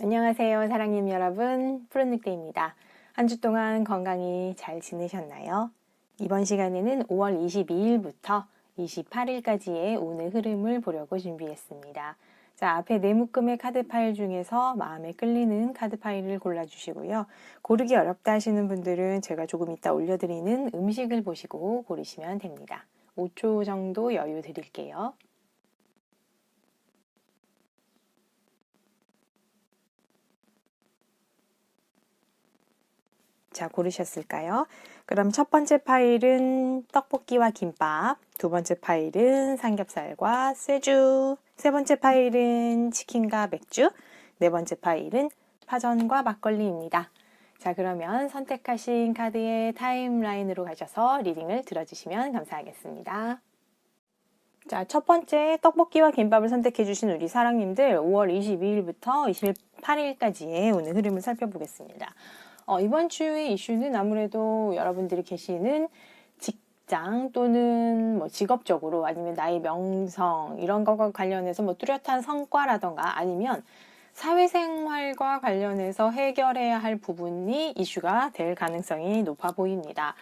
안녕하세요, 사랑님 여러분. 푸른늑대입니다. 한 주 동안 건강히 잘 지내셨나요? 이번 시간에는 5월 22일부터 28일까지의 오늘 흐름을 보려고 준비했습니다. 자, 앞에 네 묶음의 카드 파일 중에서 마음에 끌리는 카드 파일을 골라주시고요. 고르기 어렵다 하시는 분들은 제가 조금 이따 올려드리는 음식을 보시고 고르시면 됩니다. 5초 정도 여유 드릴게요. 자, 고르셨을까요? 그럼 첫 번째 파일은 떡볶이와 김밥, 두 번째 파일은 삼겹살과 쇠주, 세 번째 파일은 치킨과 맥주, 네 번째 파일은 파전과 막걸리입니다. 자, 그러면 선택하신 카드의 타임라인으로 가셔서 리딩을 들어주시면 감사하겠습니다. 자, 첫 번째 떡볶이와 김밥을 선택해주신 우리 사랑님들 5월 22일부터 28일까지의 오늘 흐름을 살펴보겠습니다. 이번 주의 이슈는 아무래도 여러분들이 계시는 직장 또는 뭐 직업적으로 아니면 나의 명성 이런 것과 관련해서 뭐 뚜렷한 성과라던가 아니면 사회생활과 관련해서 해결해야 할 부분이 이슈가 될 가능성이 높아 보입니다.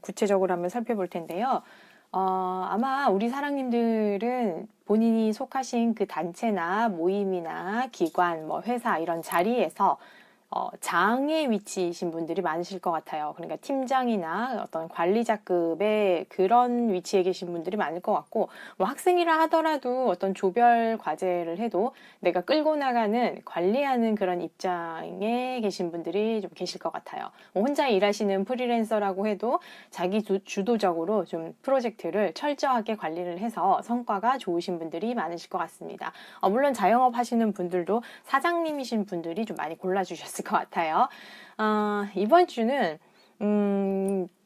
구체적으로 한번 살펴볼 텐데요. 아마 우리 사랑님들은 본인이 속하신 그 단체나 모임이나 기관, 뭐 회사 이런 자리에서 장의 위치이신 분들이 많으실 것 같아요. 그러니까 팀장이나 어떤 관리자급의 그런 위치에 계신 분들이 많을 것 같고, 뭐 학생이라 하더라도 어떤 조별 과제를 해도 내가 끌고 나가는, 관리하는 그런 입장에 계신 분들이 좀 계실 것 같아요. 뭐 혼자 일하시는 프리랜서라고 해도 자기 주도적으로 좀 프로젝트를 철저하게 관리를 해서 성과가 좋으신 분들이 많으실 것 같습니다. 물론 자영업 하시는 분들도 사장님이신 분들이 좀 많이 골라주셨을 것 같아요. 이번 주는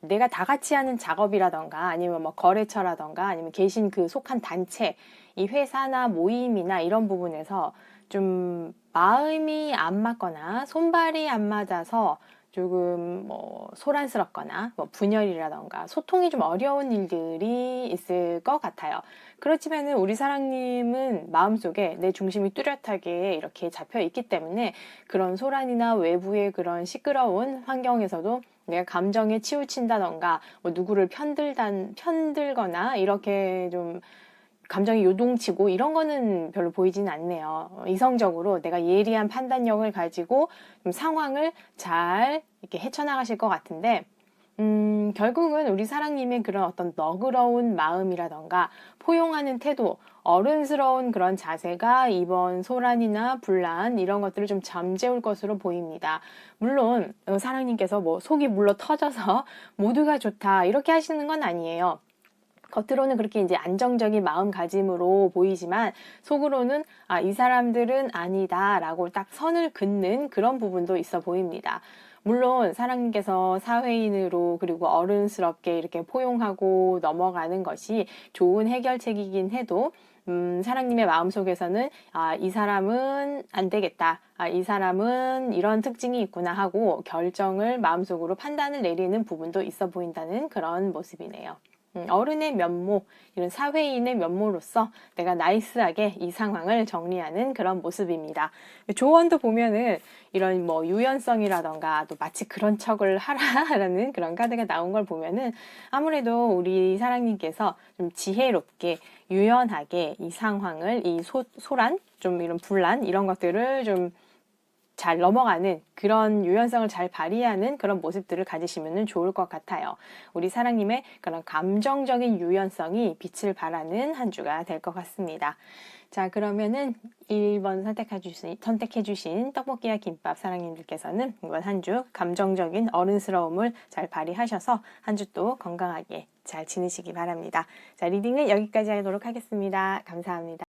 내가 다 같이 하는 작업이라던가 아니면 뭐 거래처라던가 아니면 계신 그 속한 단체, 이 회사나 모임이나 이런 부분에서 좀 마음이 안 맞거나 손발이 안 맞아서 조금 뭐 소란스럽거나 뭐 분열이라던가 소통이 좀 어려운 일들이 있을 것 같아요. 그렇지만은 우리 사랑님은 마음속에 내 중심이 뚜렷하게 이렇게 잡혀 있기 때문에 그런 소란이나 외부의 그런 시끄러운 환경에서도 내가 감정에 치우친다던가 뭐 누구를 편들거나 이렇게 좀 감정이 요동치고 이런 거는 별로 보이지는 않네요. 이성적으로 내가 예리한 판단력을 가지고 좀 상황을 잘 이렇게 헤쳐나가실 것 같은데 결국은 우리 사랑님의 그런 어떤 너그러운 마음이라던가 포용하는 태도, 어른스러운 그런 자세가 이번 소란이나 분란 이런 것들을 좀 잠재울 것으로 보입니다. 물론 사랑님께서 뭐 속이 물러 터져서 모두가 좋다 이렇게 하시는 건 아니에요. 겉으로는 그렇게 이제 안정적인 마음가짐으로 보이지만 속으로는 이 사람들은 아니다라고 딱 선을 긋는 그런 부분도 있어 보입니다. 물론 사랑님께서 사회인으로 그리고 어른스럽게 이렇게 포용하고 넘어가는 것이 좋은 해결책이긴 해도 사랑님의 마음속에서는 이 사람은 안 되겠다. 이 사람은 이런 특징이 있구나 하고 결정을 마음속으로 판단을 내리는 부분도 있어 보인다는 그런 모습이네요. 어른의 면모, 이런 사회인의 면모로서 내가 나이스하게 이 상황을 정리하는 그런 모습입니다. 조언도 보면은 이런 뭐 유연성이라던가 또 마치 그런 척을 하라라는 그런 카드가 나온 걸 보면은 아무래도 우리 사랑님께서 좀 지혜롭게 유연하게 이 상황을 이 소란, 좀 이런 분란 이런 것들을 좀 잘 넘어가는 그런 유연성을 잘 발휘하는 그런 모습들을 가지시면 좋을 것 같아요. 우리 사랑님의 그런 감정적인 유연성이 빛을 발하는 한 주가 될 것 같습니다. 자, 그러면은 1번 선택해주신 떡볶이와 김밥 사랑님들께서는 이번 한 주 감정적인 어른스러움을 잘 발휘하셔서 한 주 또 건강하게 잘 지내시기 바랍니다. 자, 리딩은 여기까지 하도록 하겠습니다. 감사합니다.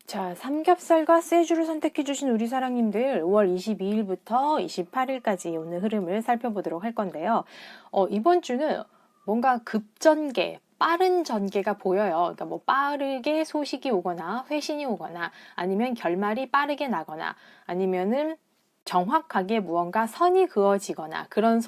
자, 삼겹살과 쇠주를 선택해주신 우리 사랑님들 5월 22일부터 28일까지 오늘 흐름을 살펴보도록 할 건데요. 이번 주는 뭔가 급전개, 빠른 전개가 보여요. 그러니까 뭐 빠르게 소식이 오거나 회신이 오거나 아니면 결말이 빠르게 나거나 아니면은 정확하게 무언가 선이 그어지거나 그런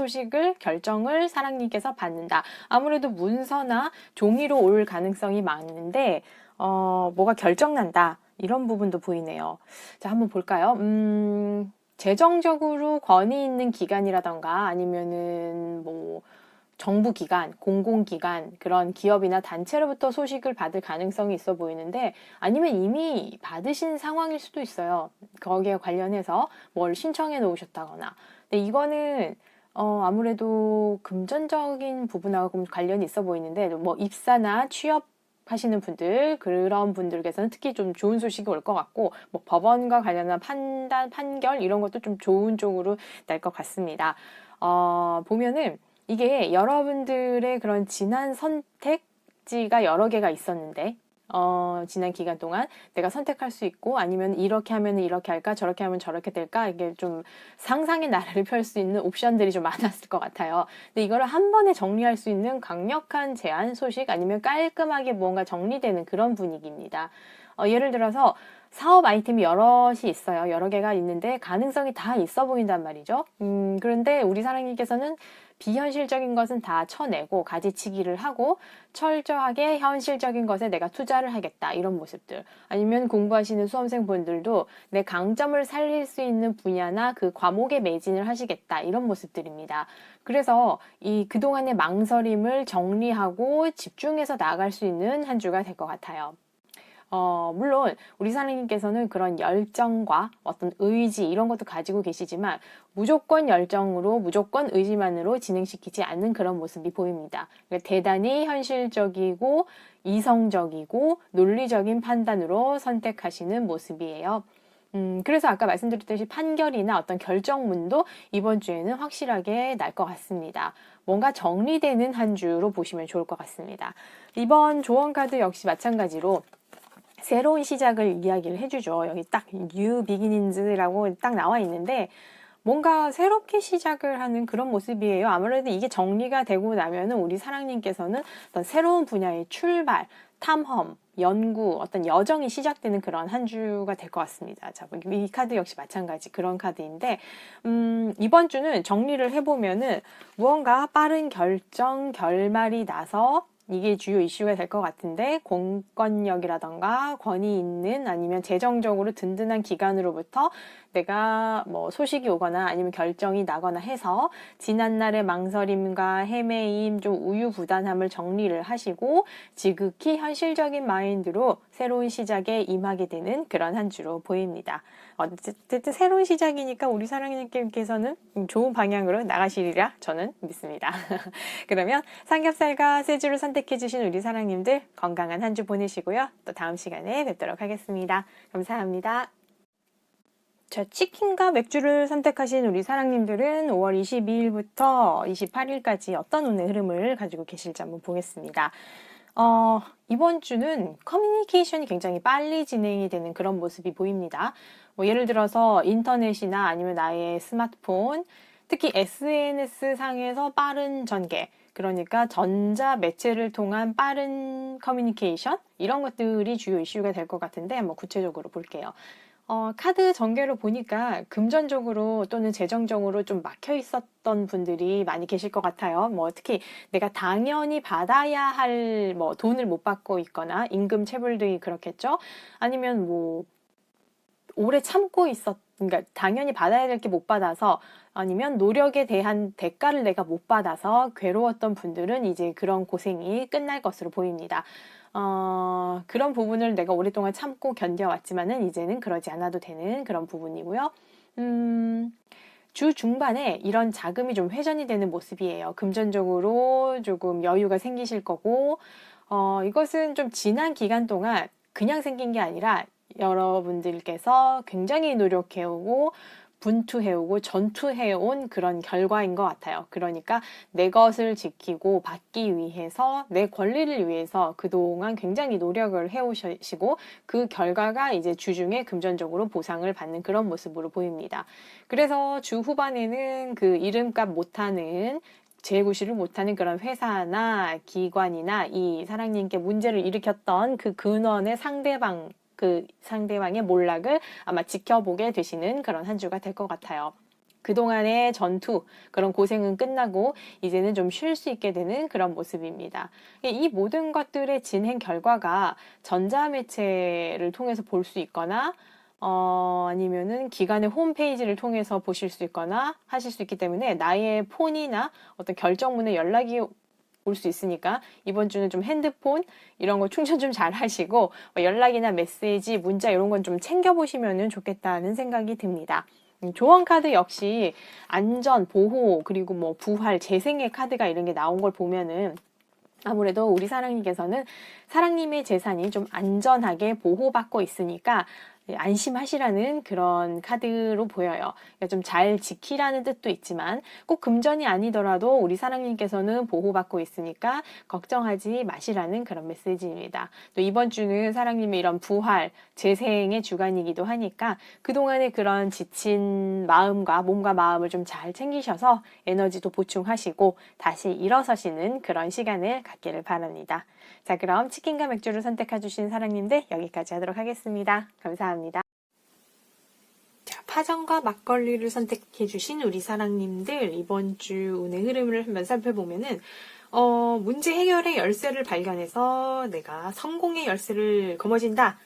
결정을 사랑님께서 받는다. 아무래도 문서나 종이로 올 가능성이 많은데 뭐가 결정난다. 이런 부분도 보이네요. 자, 한번 볼까요? 재정적으로 권위 있는 기관이라던가 아니면은 뭐 정부 기관, 공공기관, 그런 기업이나 단체로부터 소식을 받을 가능성이 있어 보이는데, 아니면 이미 받으신 상황일 수도 있어요. 거기에 관련해서 뭘 신청해 놓으셨다거나. 근데 이거는 아무래도 금전적인 부분하고 관련이 있어 보이는데, 뭐 입사나 취업하시는 분들, 그런 분들께서는 특히 좀 좋은 소식이 올 것 같고, 뭐 법원과 관련한 판결 이런 것도 좀 좋은 쪽으로 날 것 같습니다. 보면은 이게 여러분들의 그런 지난 선택지가 여러 개가 있었는데, 지난 기간 동안 내가 선택할 수 있고, 아니면 이렇게 하면 이렇게 할까, 저렇게 하면 저렇게 될까, 이게 좀 상상의 나래를 펼 수 있는 옵션들이 좀 많았을 것 같아요. 근데 이거를 한 번에 정리할 수 있는 강력한 제안 소식, 아니면 깔끔하게 뭔가 정리되는 그런 분위기입니다. 예를 들어서 사업 아이템이 여럿이 있어요. 여러 개가 있는데 가능성이 다 있어 보인단 말이죠. 그런데 우리 사장님께서는 비현실적인 것은 다 쳐내고 가지치기를 하고 철저하게 현실적인 것에 내가 투자를 하겠다, 이런 모습들. 아니면 공부하시는 수험생분들도 내 강점을 살릴 수 있는 분야나 그 과목에 매진을 하시겠다, 이런 모습들입니다. 그래서 이 그동안의 망설임을 정리하고 집중해서 나아갈 수 있는 한 주가 될 것 같아요. 물론 우리 사장님께서는 그런 열정과 어떤 의지 이런 것도 가지고 계시지만, 무조건 열정으로 무조건 의지만으로 진행시키지 않는 그런 모습이 보입니다. 그러니까 대단히 현실적이고 이성적이고 논리적인 판단으로 선택하시는 모습이에요. 그래서 아까 말씀드렸듯이 판결이나 어떤 결정문도 이번 주에는 확실하게 날 것 같습니다. 뭔가 정리되는 한 주로 보시면 좋을 것 같습니다. 이번 조언 카드 역시 마찬가지로 새로운 시작을 이야기를 해주죠. 여기 딱 New Beginnings라고 딱 나와 있는데, 뭔가 새롭게 시작을 하는 그런 모습이에요. 아무래도 이게 정리가 되고 나면은 우리 사랑님께서는 어떤 새로운 분야의 출발, 탐험, 연구, 어떤 여정이 시작되는 그런 한 주가 될 것 같습니다. 자, 이 카드 역시 마찬가지 그런 카드인데, 이번 주는 정리를 해보면은 무언가 빠른 결정, 결말이 나서 이게 주요 이슈가 될 것 같은데, 공권력이라던가 권위 있는 아니면 재정적으로 든든한 기관으로부터 내가 뭐 소식이 오거나 아니면 결정이 나거나 해서 지난날의 망설임과 헤매임, 좀 우유부단함을 정리를 하시고 지극히 현실적인 마인드로 새로운 시작에 임하게 되는 그런 한 주로 보입니다. 어쨌든 새로운 시작이니까 우리 사랑님께서는 좋은 방향으로 나가시리라 저는 믿습니다. 그러면 삼겹살과 쇠주를 선택해 주신 우리 사랑님들 건강한 한 주 보내시고요. 또 다음 시간에 뵙도록 하겠습니다. 감사합니다. 자, 치킨과 맥주를 선택하신 우리 사랑님들은 5월 22일부터 28일까지 어떤 운의 흐름을 가지고 계실지 한번 보겠습니다. 이번 주는 커뮤니케이션이 굉장히 빨리 진행이 되는 그런 모습이 보입니다. 뭐 예를 들어서 인터넷이나 아니면 나의 스마트폰, 특히 SNS 상에서 빠른 전개, 그러니까 전자 매체를 통한 빠른 커뮤니케이션, 이런 것들이 주요 이슈가 될 것 같은데 한번 구체적으로 볼게요. 카드 전개로 보니까 금전적으로 또는 재정적으로 좀 막혀 있었던 분들이 많이 계실 것 같아요. 뭐 특히 내가 당연히 받아야 할 뭐 돈을 못 받고 있거나 임금 체불 등이 그렇겠죠. 아니면 뭐 오래 참고 그러니까 당연히 받아야 될 게 못 받아서, 아니면 노력에 대한 대가를 내가 못 받아서 괴로웠던 분들은 이제 그런 고생이 끝날 것으로 보입니다. 그런 부분을 내가 오랫동안 참고 견뎌왔지만은 이제는 그러지 않아도 되는 그런 부분이고요. 주 중반에 이런 자금이 좀 회전이 되는 모습이에요. 금전적으로 조금 여유가 생기실 거고, 이것은 좀 지난 기간 동안 그냥 생긴 게 아니라 여러분들께서 굉장히 노력해오고 분투해오고 전투해온 그런 결과인 것 같아요. 그러니까 내 것을 지키고 받기 위해서, 내 권리를 위해서 그동안 굉장히 노력을 해오시고 그 결과가 이제 주중에 금전적으로 보상을 받는 그런 모습으로 보입니다. 그래서 주 후반에는 그 이름값 못하는, 재구시를 못하는 그런 회사나 기관이나 이 사랑님께 문제를 일으켰던 그 근원의 상대방의 몰락을 아마 지켜보게 되시는 그런 한 주가 될 것 같아요. 그동안의 전투, 그런 고생은 끝나고 이제는 좀 쉴 수 있게 되는 그런 모습입니다. 이 모든 것들의 진행 결과가 전자매체를 통해서 볼 수 있거나 아니면은 기관의 홈페이지를 통해서 보실 수 있거나 하실 수 있기 때문에 나의 폰이나 어떤 결정문에 연락이 올 수 있으니까 이번 주는 좀 핸드폰 이런 거 충전 좀 잘 하시고 연락이나 메시지, 문자 이런 건 좀 챙겨보시면 좋겠다는 생각이 듭니다. 조언 카드 역시 안전, 보호, 그리고 뭐 부활, 재생의 카드가 이런 게 나온 걸 보면은 아무래도 우리 사랑님께서는 사랑님의 재산이 좀 안전하게 보호받고 있으니까 안심하시라는 그런 카드로 보여요. 그러니까 좀 잘 지키라는 뜻도 있지만 꼭 금전이 아니더라도 우리 사랑님께서는 보호받고 있으니까 걱정하지 마시라는 그런 메시지입니다. 또 이번 주는 사랑님의 이런 부활, 재생의 주간이기도 하니까 그동안의 그런 지친 마음과 몸과 마음을 좀 잘 챙기셔서 에너지도 보충하시고 다시 일어서시는 그런 시간을 갖기를 바랍니다. 자, 그럼 치킨과 맥주를 선택해주신 사랑님들 여기까지 하도록 하겠습니다. 감사합니다. 자, 파전과 막걸리를 선택해주신 우리 사랑님들 이번 주 운의 흐름을 한번 살펴보면은 문제 해결의 열쇠를 발견해서 내가 성공의 열쇠를 거머쥔다.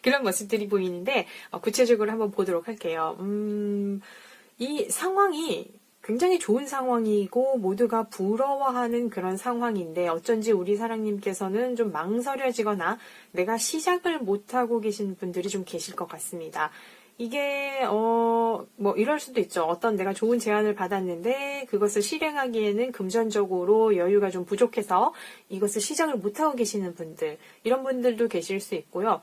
그런 모습들이 보이는데 구체적으로 한번 보도록 할게요. 이 상황이 굉장히 좋은 상황이고 모두가 부러워하는 그런 상황인데 어쩐지 우리 사랑님께서는 좀 망설여지거나 내가 시작을 못하고 계신 분들이 좀 계실 것 같습니다. 이게 뭐 이럴 수도 있죠. 어떤 내가 좋은 제안을 받았는데 그것을 실행하기에는 금전적으로 여유가 좀 부족해서 이것을 시작을 못하고 계시는 분들, 이런 분들도 계실 수 있고요.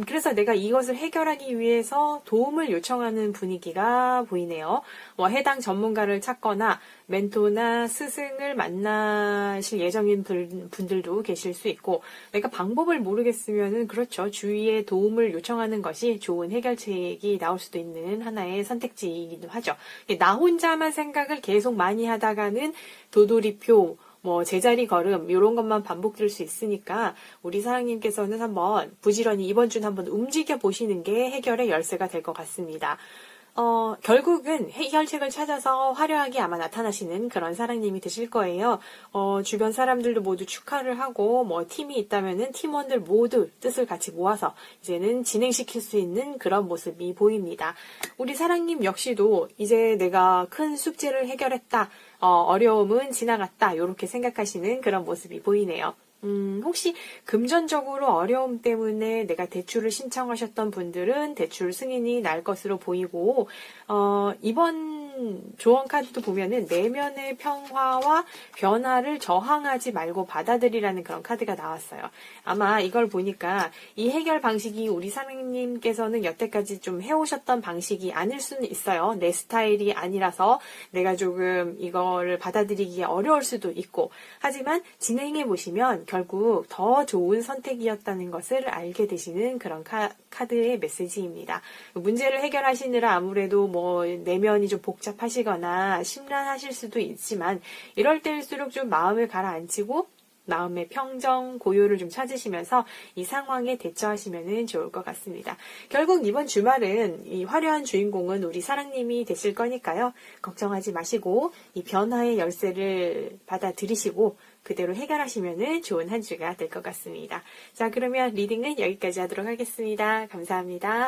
그래서 내가 이것을 해결하기 위해서 도움을 요청하는 분위기가 보이네요. 해당 전문가를 찾거나 멘토나 스승을 만나실 예정인 분들도 계실 수 있고, 내가 방법을 모르겠으면은 그렇죠. 주위에 도움을 요청하는 것이 좋은 해결책이 나올 수도 있는 하나의 선택지이기도 하죠. 나 혼자만 생각을 계속 많이 하다가는 도돌이표, 제자리 걸음 이런 것만 반복될 수 있으니까 우리 사랑님께서는 한번 부지런히 이번 주는 한번 움직여 보시는 게 해결의 열쇠가 될 것 같습니다. 결국은 해결책을 찾아서 화려하게 아마 나타나시는 그런 사랑님이 되실 거예요. 주변 사람들도 모두 축하를 하고, 팀이 있다면은 팀원들 모두 뜻을 같이 모아서 이제는 진행시킬 수 있는 그런 모습이 보입니다. 우리 사랑님 역시도 이제 내가 큰 숙제를 해결했다, 어려움은 지나갔다, 이렇게 생각하시는 그런 모습이 보이네요. 혹시 금전적으로 어려움 때문에 내가 대출을 신청하셨던 분들은 대출 승인이 날 것으로 보이고, 이번 조언 카드도 보면은 내면의 평화와 변화를 저항하지 말고 받아들이라는 그런 카드가 나왔어요. 아마 이걸 보니까 이 해결 방식이 우리 사장님께서는 여태까지 좀 해오셨던 방식이 아닐 수는 있어요. 내 스타일이 아니라서 내가 조금 이거를 받아들이기 어려울 수도 있고, 하지만 진행해 보시면 결국 더 좋은 선택이었다는 것을 알게 되시는 그런 카드의 메시지입니다. 문제를 해결하시느라 아무래도 내면이 좀 복잡하시거나 심란하실 수도 있지만 이럴 때일수록 좀 마음을 가라앉히고 마음의 평정, 고요를 좀 찾으시면서 이 상황에 대처하시면 좋을 것 같습니다. 결국 이번 주말은 이 화려한 주인공은 우리 사랑님이 되실 거니까요. 걱정하지 마시고 이 변화의 열쇠를 받아들이시고 그대로 해결하시면 좋은 한 주가 될 것 같습니다. 자, 그러면 리딩은 여기까지 하도록 하겠습니다. 감사합니다.